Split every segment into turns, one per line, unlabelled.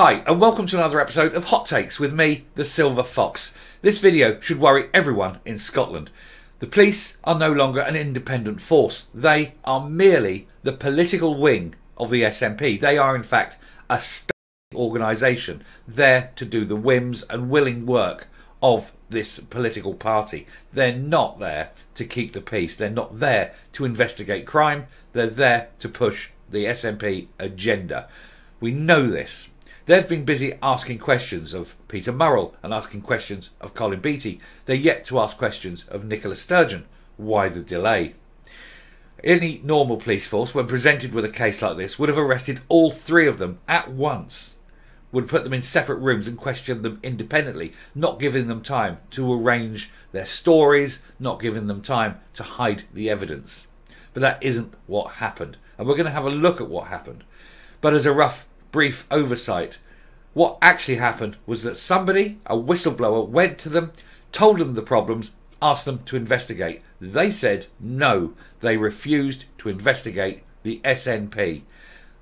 Hi and welcome to another episode of Hot Takes with me, the Silver Fox. This video should worry everyone in Scotland. The police are no longer an independent force. They are merely the political wing of the SNP. They are in fact a state organisation there to do the whims and willing work of this political party. They're not there to keep the peace. They're not there to investigate crime. They're there to push the SNP agenda. We know this. They've been busy asking questions of Peter Murrell and asking questions of Colin Beattie. They're yet to ask questions of Nicola Sturgeon. Why the delay? Any normal police force, when presented with a case like this, would have arrested all three of them at once. Would put them in separate rooms and questioned them independently, not giving them time to arrange their stories, not giving them time to hide the evidence. But that isn't what happened. And we're going to have a look at what happened. But as a rough brief oversight, what actually happened was that somebody, a whistleblower, went to them, told them the problems, asked them to investigate. They said no. They refused to investigate the SNP.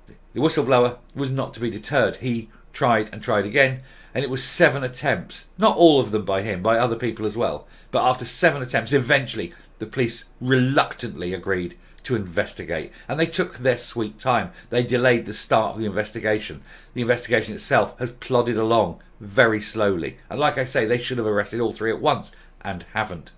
The whistleblower was not to be deterred. He tried and tried again, and it was 7 attempts. Not all of them by him, by other people as well. But after 7 attempts, eventually the police reluctantly agreed to investigate, and they took their sweet time. They delayed the start of the investigation. The investigation itself has plodded along very slowly, and like I say, they should have arrested all three at once and haven't.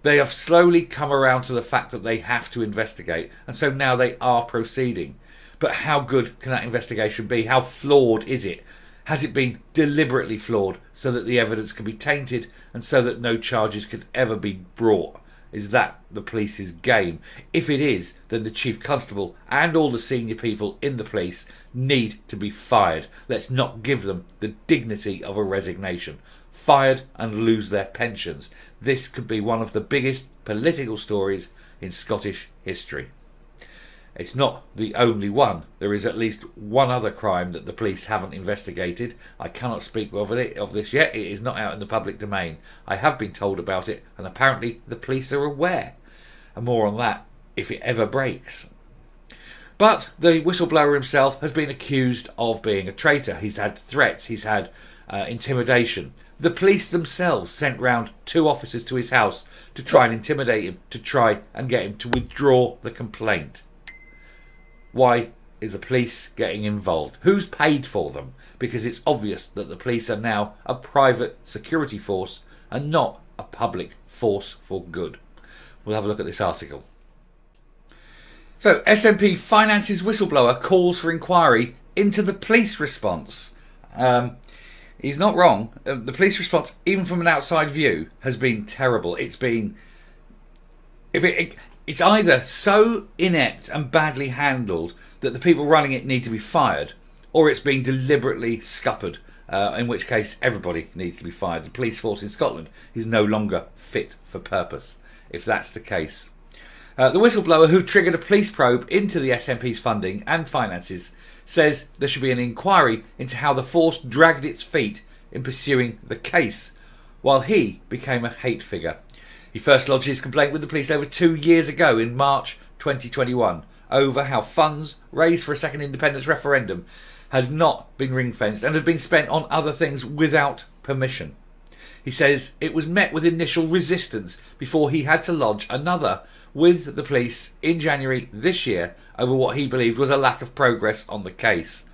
They have slowly come around to the fact that they have to investigate, and so now they are proceeding. But how good can that investigation be? How flawed is it? Has it been deliberately flawed so that the evidence can be tainted and so that no charges could ever be brought? Is that the police's game? If it is, then the chief constable and all the senior people in the police need to be fired. Let's not give them the dignity of a resignation. Fired and lose their pensions. This could be one of the biggest political stories in Scottish history. It's not the only one. There is at least one other crime that the police haven't investigated. I cannot speak of this yet. It is not out in the public domain. I have been told about it, and apparently the police are aware. And more on that if it ever breaks. But the whistleblower himself has been accused of being a traitor. He's had threats. He's had intimidation. The police themselves sent round 2 officers to his house to try and intimidate him, to try and get him to withdraw the complaint. Why is the police getting involved? Who's paid for them? Because it's obvious that the police are now a private security force and not a public force for good. We'll have a look at this article. So, SNP finances whistleblower calls for inquiry into the police response. He's not wrong. The police response, even from an outside view, has been terrible. It's been... It's either so inept and badly handled that the people running it need to be fired, or it's been deliberately scuppered, in which case everybody needs to be fired. The police force in Scotland is no longer fit for purpose, if that's the case. The whistleblower who triggered a police probe into the SNP's funding and finances says there should be an inquiry into how the force dragged its feet in pursuing the case, while he became a hate figure. He first lodged his complaint with the police over 2 years ago in March 2021 over how funds raised for a second independence referendum had not been ring-fenced and had been spent on other things without permission. He says it was met with initial resistance before he had to lodge another with the police in January this year over what he believed was a lack of progress on the case.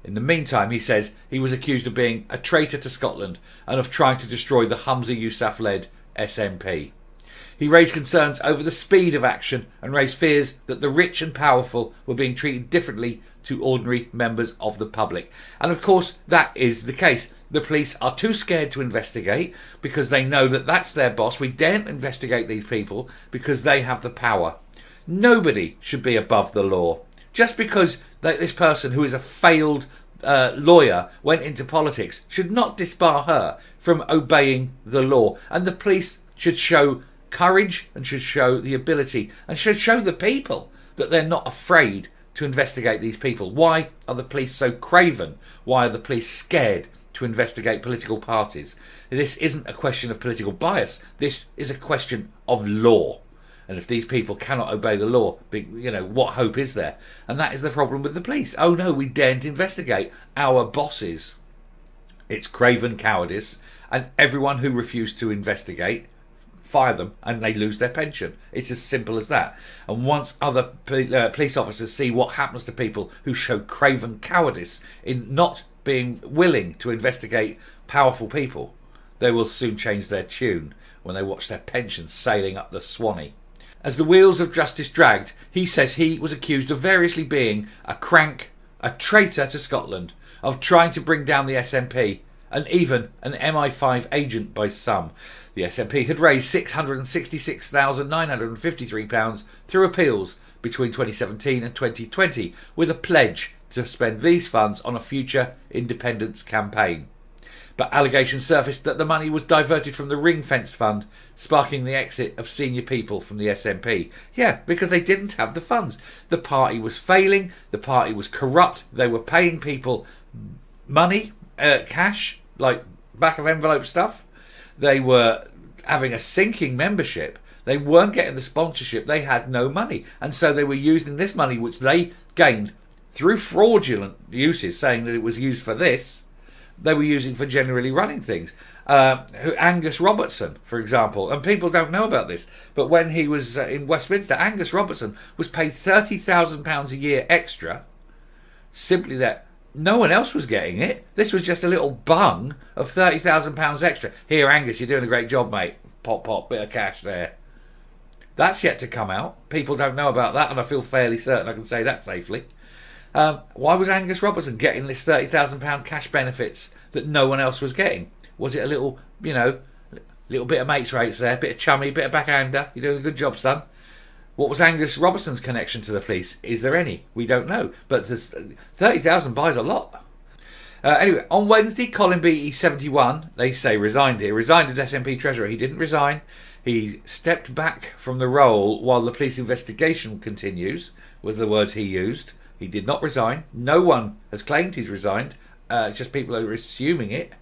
In the meantime, he says he was accused of being a traitor to Scotland and of trying to destroy the Humza Yousaf-led SNP. He raised concerns over the speed of action and raised fears that the rich and powerful were being treated differently to ordinary members of the public. And of course, that is the case. The police are too scared to investigate because they know that that's their boss. We daren't investigate these people because they have the power. Nobody should be above the law. Just because this person who is a failed lawyer went into politics should not disbar her from obeying the law. And the police should show courage and should show the ability and should show the people that they're not afraid to investigate these people. Why are the police so craven? Why are the police scared to investigate political parties? This isn't a question of political bias. This is a question of law. And if these people cannot obey the law, what hope is there? And that is the problem with the police. Oh no, we daren't investigate our bosses. It's craven cowardice, and everyone who refused to investigate, fire them and they lose their pension. It's as simple as that. And once other police officers see what happens to people who show craven cowardice in not being willing to investigate powerful people, they will soon change their tune when they watch their pensions sailing up the Swanee. As the wheels of justice dragged, he says he was accused of variously being a crank, a traitor to Scotland, of trying to bring down the SNP, and even an MI5 agent by some. The SNP had raised £666,953 through appeals between 2017 and 2020, with a pledge to spend these funds on a future independence campaign. But allegations surfaced that the money was diverted from the ring-fenced fund, sparking the exit of senior people from the SNP. Yeah, because they didn't have the funds. The party was failing, the party was corrupt, they were paying people money, cash, like back of envelope stuff. They were having a sinking membership. They weren't getting the sponsorship. They had no money. And so they were using this money, which they gained through fraudulent uses, saying that it was used for this, they were using for generally running things. Angus Robertson, for example, and people don't know about this, but when he was in Westminster, Angus Robertson was paid £30,000 a year extra, simply that no one else was getting it. This was just a little bung of £30,000 extra. Here, Angus, you're doing a great job, mate. Pop, pop, bit of cash there. That's yet to come out. People don't know about that, and I feel fairly certain I can say that safely. Why was Angus Robertson getting this £30,000 cash benefits that no one else was getting? Was it a little, little bit of mates rates there, bit of chummy, bit of backhander? You're doing a good job, son. What was Angus Robertson's connection to the police? Is there any? We don't know. But 30,000 buys a lot. Anyway, on Wednesday, Colin Beattie, 71, they say resigned here, resigned as SNP Treasurer. He didn't resign. He stepped back from the role while the police investigation continues, was the words he used. He did not resign. No one has claimed he's resigned. It's just people are assuming it.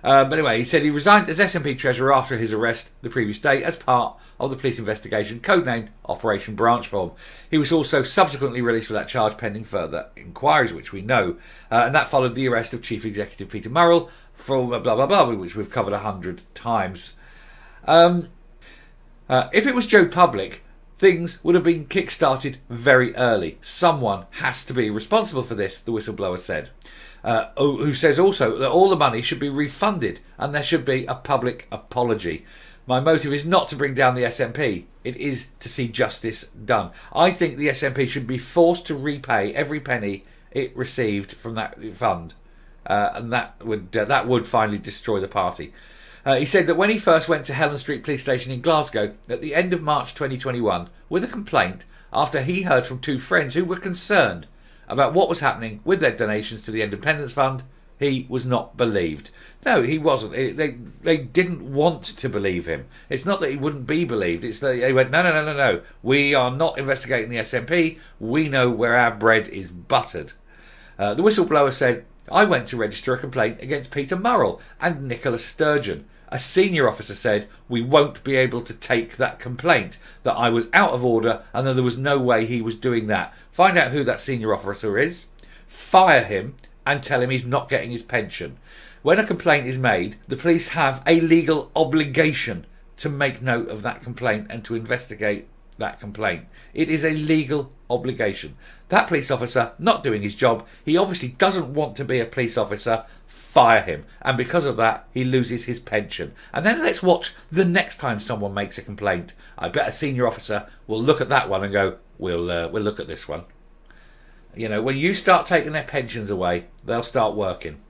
But anyway, he said he resigned as SNP Treasurer after his arrest the previous day as part of the police investigation, codenamed Operation Branchform. He was also subsequently released without charge pending further inquiries, which we know. And that followed the arrest of Chief Executive Peter Murrell from blah, blah, blah, which we've covered 100 times. If it was Joe Public, things would have been kick-started very early. Someone has to be responsible for this, the whistleblower said. Who says also that all the money should be refunded and there should be a public apology. My motive is not to bring down the SNP. It is to see justice done. I think the SNP should be forced to repay every penny it received from that fund. And that would finally destroy the party. He said that when he first went to Helen Street Police Station in Glasgow at the end of March 2021 with a complaint after he heard from two friends who were concerned about what was happening with their donations to the Independence Fund, he was not believed. No, he wasn't. They didn't want to believe him. It's not that he wouldn't be believed. It's that they went, no. We are not investigating the SNP. We know where our bread is buttered. The whistleblower said, I went to register a complaint against Peter Murrell and Nicola Sturgeon. A senior officer said, we won't be able to take that complaint, that I was out of order and that there was no way he was doing that. Find out who that senior officer is, fire him and tell him he's not getting his pension. When a complaint is made, the police have a legal obligation to make note of that complaint and to investigate that complaint. It is a legal obligation. That police officer not doing his job, he obviously doesn't want to be a police officer, fire him. And because of that, he loses his pension. And then let's watch the next time someone makes a complaint. I bet a senior officer will look at that one and go, we'll look at this one. When you start taking their pensions away, they'll start working.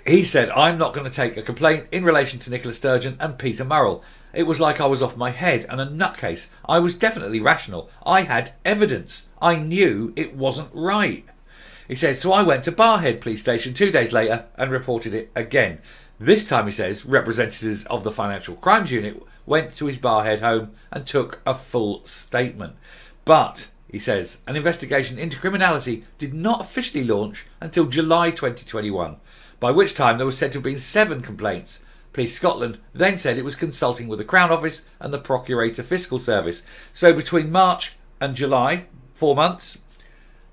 He said, I'm not going to take a complaint in relation to Nicola Sturgeon and Peter Murrell. It was like I was off my head and a nutcase. I was definitely rational. I had evidence. I knew it wasn't right. He said, so I went to Barhead Police Station 2 days later and reported it again. This time, he says, representatives of the Financial Crimes Unit went to his Barhead home and took a full statement. But, he says, an investigation into criminality did not officially launch until July 2021, by which time there was said to have been 7 complaints. Police Scotland then said it was consulting with the Crown Office and the Procurator Fiscal Service. So between March and July, 4 months,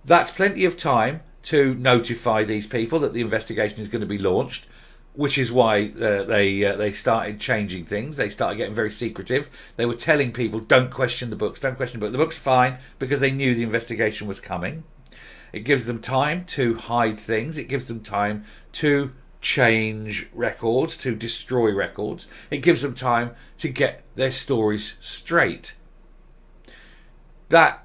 that's plenty of time to notify these people that the investigation is going to be launched, which is why they started changing things. They started getting very secretive. They were telling people, don't question the books, don't question the book. The book's fine, because they knew the investigation was coming. It gives them time to hide things. It gives them time to change records, to destroy records. It gives them time to get their stories straight. That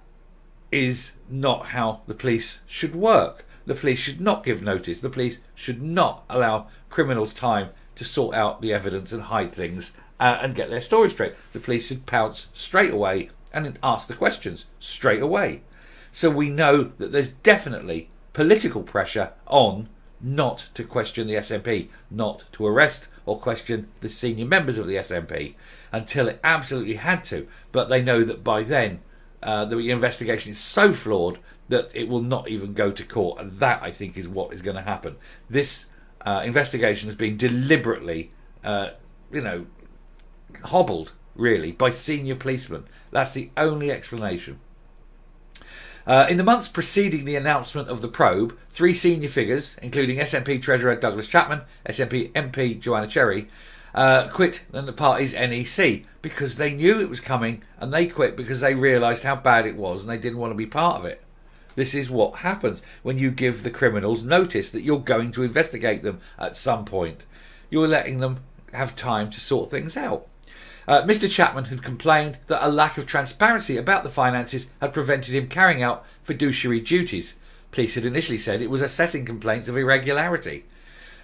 is not how the police should work. The police should not give notice. The police should not allow criminals time to sort out the evidence and hide things and get their story straight. The police should pounce straight away and ask the questions straight away. So we know that there's definitely political pressure on not to question the SNP, not to arrest or question the senior members of the SNP until it absolutely had to. But they know that by then the investigation is so flawed that it will not even go to court, and that, I think, is what is going to happen. This investigation has been deliberately, hobbled, really, by senior policemen. That's the only explanation. In the months preceding the announcement of the probe, 3 senior figures, including SNP Treasurer Douglas Chapman, SNP MP Joanna Cherry, quit the party's NEC because they knew it was coming, and they quit because they realised how bad it was and they didn't want to be part of it. This is what happens when you give the criminals notice that you're going to investigate them at some point. You're letting them have time to sort things out. Mr. Chapman had complained that a lack of transparency about the finances had prevented him carrying out fiduciary duties. Police had initially said it was assessing complaints of irregularity.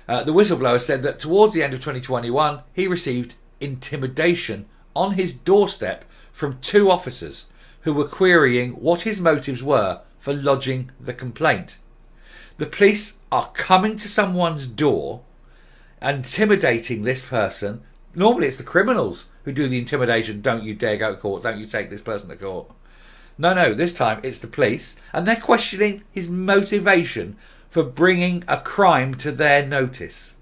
The whistleblower said that towards the end of 2021, he received intimidation on his doorstep from 2 officers who were querying what his motives were for lodging the complaint. The police are coming to someone's door, intimidating this person. Normally it's the criminals who do the intimidation. Don't you dare go to court. Don't you take this person to court. No, this time it's the police, and they're questioning his motivation for bringing a crime to their notice.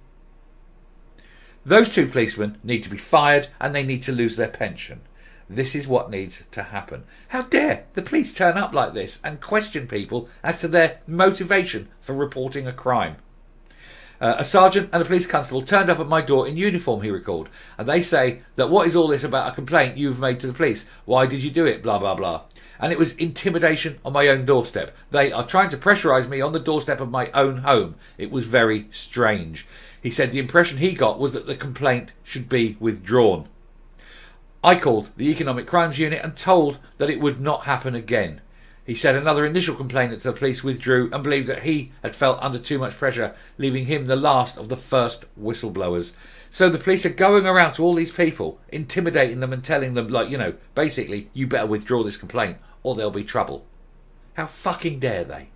Those 2 policemen need to be fired, and they need to lose their pension. This is what needs to happen. How dare the police turn up like this and question people as to their motivation for reporting a crime? A sergeant and a police constable turned up at my door in uniform, he recalled, and they say that what is all this about a complaint you've made to the police? Why did you do it? Blah, blah, blah. And it was intimidation on my own doorstep. They are trying to pressurise me on the doorstep of my own home. It was very strange. He said the impression he got was that the complaint should be withdrawn. I called the Economic Crimes Unit and told that it would not happen again. He said another initial complainant to the police withdrew and believed that he had felt under too much pressure, leaving him the last of the first whistleblowers. So the police are going around to all these people, intimidating them and telling them, basically, you better withdraw this complaint or there'll be trouble. How fucking dare they?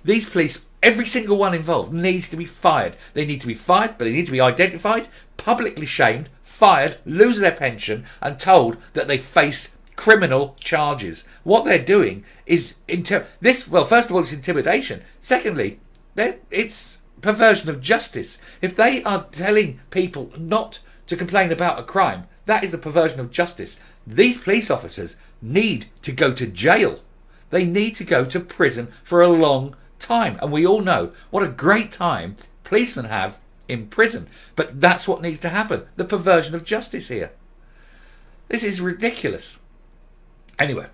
These police, every single one involved, needs to be fired. They need to be fired, but they need to be identified, publicly shamed, fired, lose their pension, and told that they face criminal charges. What they're doing is first of all, it's intimidation. Secondly, it's perversion of justice. If they are telling people not to complain about a crime, that is the perversion of justice. These police officers need to go to jail. They need to go to prison for a long time. And we all know what a great time policemen have in prison. But that's what needs to happen. The perversion of justice here. This is ridiculous. Anyway,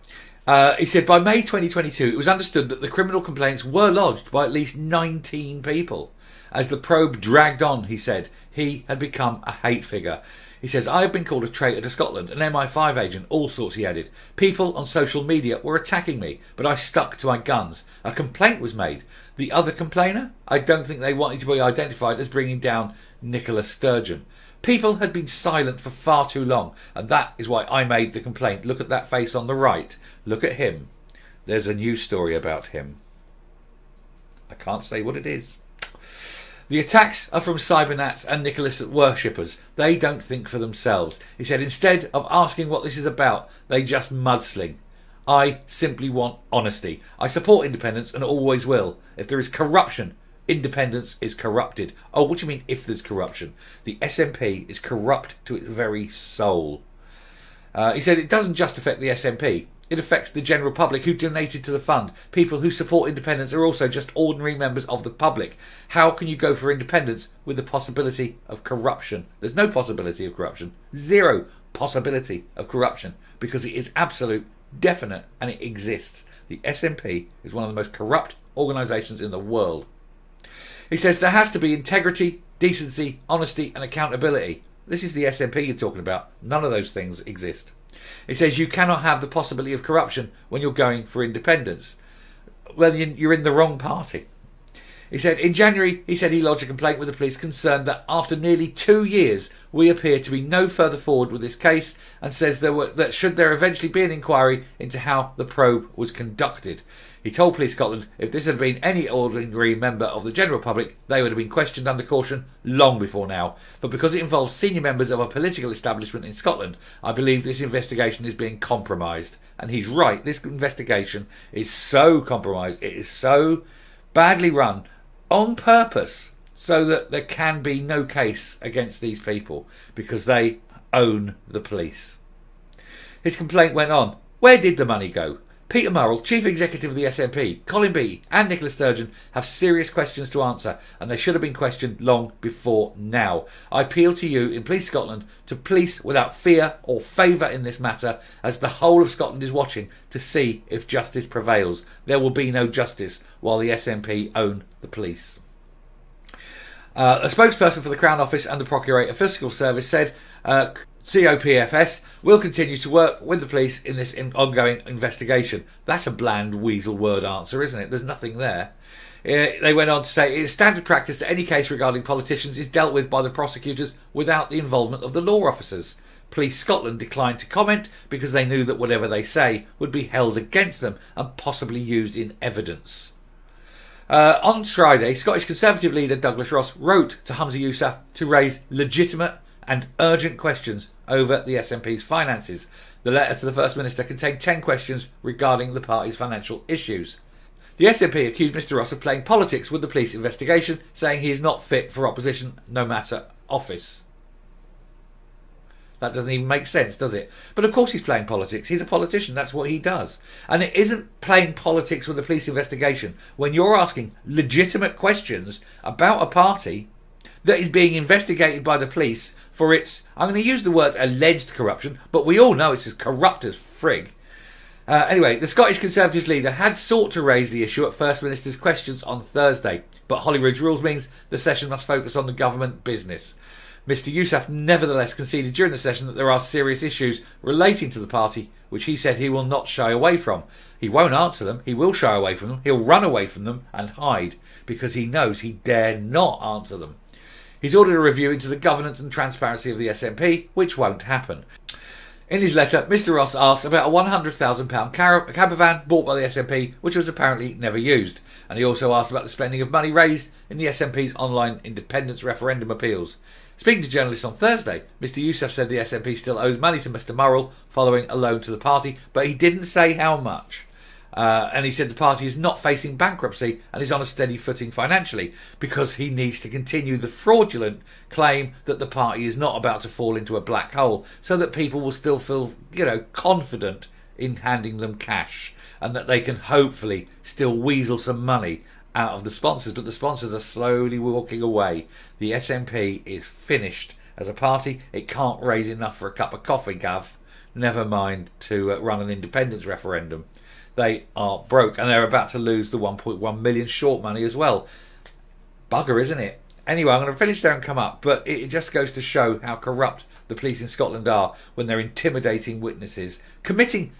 he said by May 2022 it was understood that the criminal complaints were lodged by at least 19 people. As the probe dragged on, he said, he had become a hate figure. He says, I have been called a traitor to Scotland, an MI5 agent, all sorts, he added. People on social media were attacking me, but I stuck to my guns. A complaint was made. The other complainer? I don't think they wanted to be identified as bringing down Nicola Sturgeon. People had been silent for far too long, and that is why I made the complaint. Look at that face on the right. Look at him. There's a news story about him. I can't say what it is. The attacks are from cybernats and Nicholas worshippers. They don't think for themselves. He said instead of asking what this is about, they just mudsling. I simply want honesty. I support independence and always will. If there is corruption independence is corrupted. Oh, what do you mean if there's corruption? The SNP is corrupt to its very soul. He said it doesn't just affect the SNP. It affects the general public who donated to the fund. People who support independence are also just ordinary members of the public. How can you go for independence with the possibility of corruption? There's no possibility of corruption. Zero possibility of corruption, because it is absolute, definite, and it exists. The SNP is one of the most corrupt organisations in the world. He says there has to be integrity, decency, honesty and accountability. This is the SNP you're talking about. None of those things exist. He says you cannot have the possibility of corruption when you're going for independence. Well, you're in the wrong party. He said in January, he lodged a complaint with the police concerned that after nearly 2 years, we appear to be no further forward with this case, and says that should there eventually be an inquiry into how the probe was conducted. He told Police Scotland if this had been any ordinary member of the general public, they would have been questioned under caution long before now. But because it involves senior members of a political establishment in Scotland, I believe this investigation is being compromised. And he's right, this investigation is so compromised, it is so badly run on purpose so that there can be no case against these people because they own the police. His complaint went on. Where did the money go? Peter Murrell, Chief Executive of the SNP, Colin Beattie and Nicola Sturgeon have serious questions to answer, and they should have been questioned long before now. I appeal to you in Police Scotland to police without fear or favour in this matter, as the whole of Scotland is watching to see if justice prevails. There will be no justice while the SNP own the police. A spokesperson for the Crown Office and the Procurator Fiscal Service said COPFS will continue to work with the police in this ongoing investigation. That's a bland weasel word answer, isn't it? There's nothing there. They went on to say it is standard practice that any case regarding politicians is dealt with by the prosecutors without the involvement of the law officers. Police Scotland declined to comment because they knew that whatever they say would be held against them and possibly used in evidence. On Friday, Scottish Conservative leader Douglas Ross wrote to Humza Yousaf to raise legitimate and urgent questions over the SNP's finances. The letter to the First Minister contained 10 questions regarding the party's financial issues. The SNP accused Mr Ross of playing politics with the police investigation, saying he is not fit for opposition, no matter office. That doesn't even make sense, does it? But of course he's playing politics. He's a politician. That's what he does. And it isn't playing politics with the police investigation when you're asking legitimate questions about a party that is being investigated by the police for its, I'm going to use the word alleged corruption, but we all know it's as corrupt as frig. Anyway, the Scottish Conservative leader had sought to raise the issue at First Minister's questions on Thursday, but Holyrood's rules means the session must focus on the government business. Mr Yousaf nevertheless conceded during the session that there are serious issues relating to the party, which he said he will not shy away from. He won't answer them, he will shy away from them, he'll run away from them and hide, because he knows he dare not answer them. He's ordered a review into the governance and transparency of the SNP, which won't happen. In his letter, Mr Ross asked about a £100,000 campervan bought by the SNP, which was apparently never used. And he also asked about the spending of money raised in the SNP's online independence referendum appeals. Speaking to journalists on Thursday, Mr Yousaf said the SNP still owes money to Mr Murrell following a loan to the party, but he didn't say how much. And he said the party is not facing bankruptcy and is on a steady footing financially because he needs to continue the fraudulent claim that the party is not about to fall into a black hole, so that people will still feel, confident in handing them cash and that they can hopefully still weasel some money out of the sponsors. But the sponsors are slowly walking away. The SNP is finished as a party. It can't raise enough for a cup of coffee, Gav. Never mind to run an independence referendum. They are broke and they're about to lose the 1.1 million short money as well. Bugger, isn't it? Anyway, I'm going to finish there and come up, but it just goes to show how corrupt the police in Scotland are when they're intimidating witnesses, committing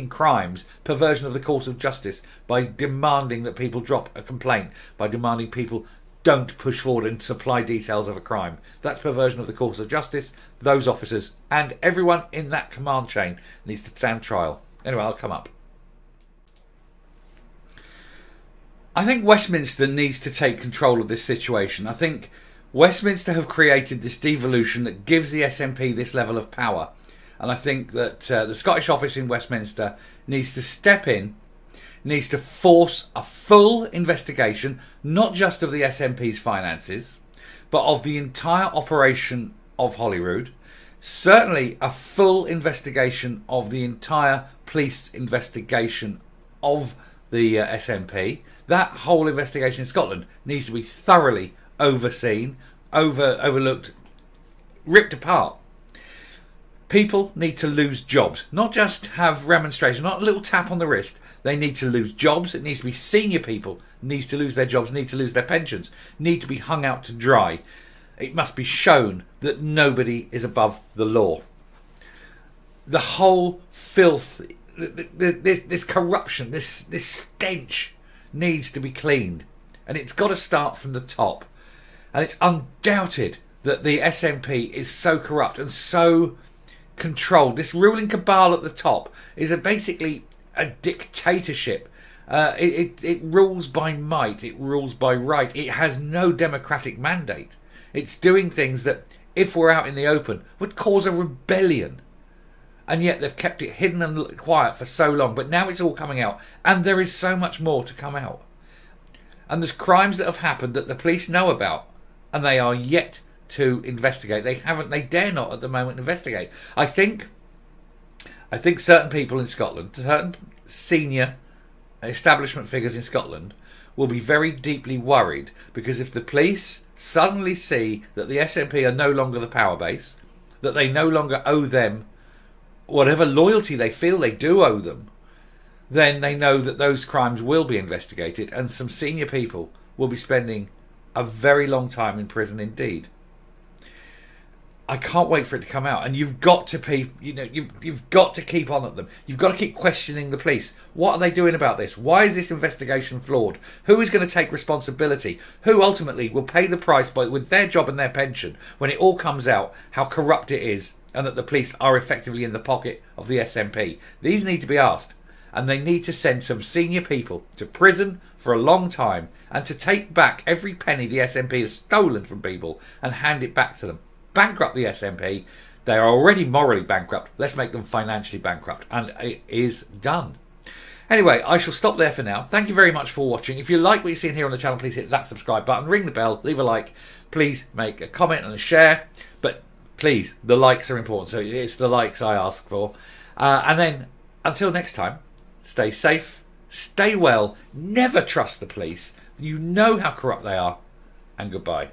crimes, perversion of the course of justice, by demanding that people drop a complaint, by demanding people don't push forward and supply details of a crime. That's perversion of the course of justice. Those officers and everyone in that command chain needs to stand trial. Anyway, I'll come up. I think Westminster needs to take control of this situation. I think Westminster have created this devolution that gives the SNP this level of power. And I think that the Scottish office in Westminster needs to step in, needs to force a full investigation, not just of the SNP's finances, but of the entire operation of Holyrood. Certainly a full investigation of the entire police investigation of the SNP. That whole investigation in Scotland needs to be thoroughly overseen, overlooked, ripped apart. People need to lose jobs, not just have remonstration, not a little tap on the wrist. They need to lose jobs. It needs to be senior people needs to lose their jobs, need to lose their pensions, need to be hung out to dry. It must be shown that nobody is above the law. The whole filth, this corruption, this stench needs to be cleaned. And it's got to start from the top. And it's undoubted that the SNP is so corrupt and so controlled. This ruling cabal at the top is basically a dictatorship. It rules by might. It rules by right. It has no democratic mandate. It's doing things that, if we're out in the open, would cause a rebellion. And yet they've kept it hidden and quiet for so long. But now it's all coming out. And there is so much more to come out. And there's crimes that have happened that the police know about. And they are yet to investigate. They dare not at the moment investigate. I think certain people in Scotland, certain senior establishment figures in Scotland, will be very deeply worried, because if the police suddenly see that the SNP are no longer the power base, that they no longer owe them whatever loyalty they feel they do owe them, then they know that those crimes will be investigated, and some senior people will be spending a very long time in prison indeed. I can't wait for it to come out, and you've got to you've got to keep on at them. You've got to keep questioning the police. What are they doing about this? Why is this investigation flawed? Who is going to take responsibility? Who ultimately will pay the price with their job and their pension when it all comes out how corrupt it is, and that the police are effectively in the pocket of the SNP? These need to be asked, and they need to send some senior people to prison for a long time, and to take back every penny the SNP has stolen from people and hand it back to them. Bankrupt the SNP. They are already morally bankrupt. Let's make them financially bankrupt. And it is done. Anyway, I shall stop there for now. Thank you very much for watching. If you like what you're seeing here on the channel, please hit that subscribe button, ring the bell, leave a like. Please make a comment and a share. But please, the likes are important. So it's the likes I ask for. And then, until next time, stay safe, stay well, never trust the police. You know how corrupt they are. And goodbye.